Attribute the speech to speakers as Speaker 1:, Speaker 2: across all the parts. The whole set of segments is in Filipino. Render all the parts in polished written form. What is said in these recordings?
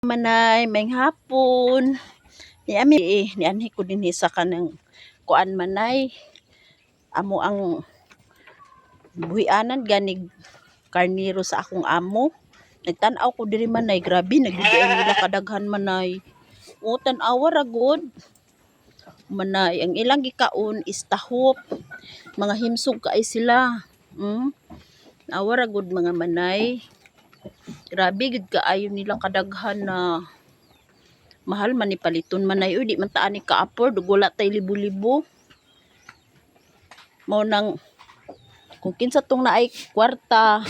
Speaker 1: Manay, may hapon. Ni anhi ko din sa kanang kuan manay. Amo ang buhianan ganig karniro sa akong amo. Nagtan-aw ko diri manay, grabe nagbibian nila kadaghan manay. O tan-awa ra gud. Manay, ang ilang gikaon is tahop. Mga himsog kaay sila. Awa ra gud mga manay. Grabe gud kaayo nila kadaghan na mahal man ni paliton manay. Uy, di man taan ni ka-afford, wala tay libo-libo. Mao nang kung kinsa tong naay kwarta,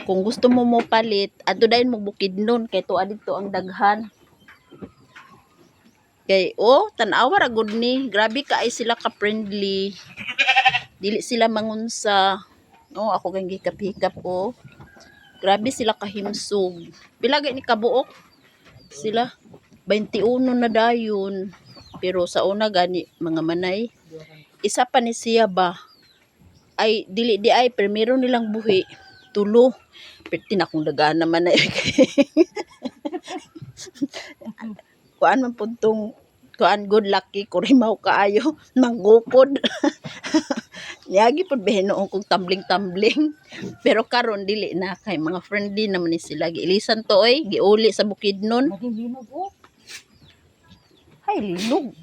Speaker 1: kung gusto mo mo palit, adto dayon mo Bukidnon kay tuwa dito ang daghan. Kay tan-awa ra gud ni, grabe kaay sila ka-friendly. Dili sila mangunsa. Ako kang gikap-hikap ko. Grabe sila kahimsog. Pila gay ni kabuok? Sila 21 na dayon. Pero sa una gani mga manay, isa pa ni siya ba ay dili di ay primero nilang buhi tulo. Perti na akong dagaan naman ay kuan man puntong kuan good lucky kurimaw kaayo manggukod. Yagi pud behinoon kong tumbling pero karon dili na kay mga friendly naman ni sila. Giilisan to giuli sa Bukidnon.
Speaker 2: Naging linog
Speaker 1: Hay linog.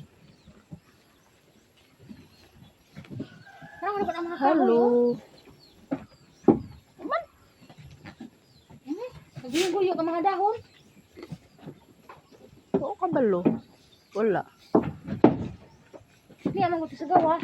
Speaker 1: Hello.
Speaker 2: Naging ang mga dahon.
Speaker 1: Oo kabalo. Wala.
Speaker 2: Di amang ko sa gawas.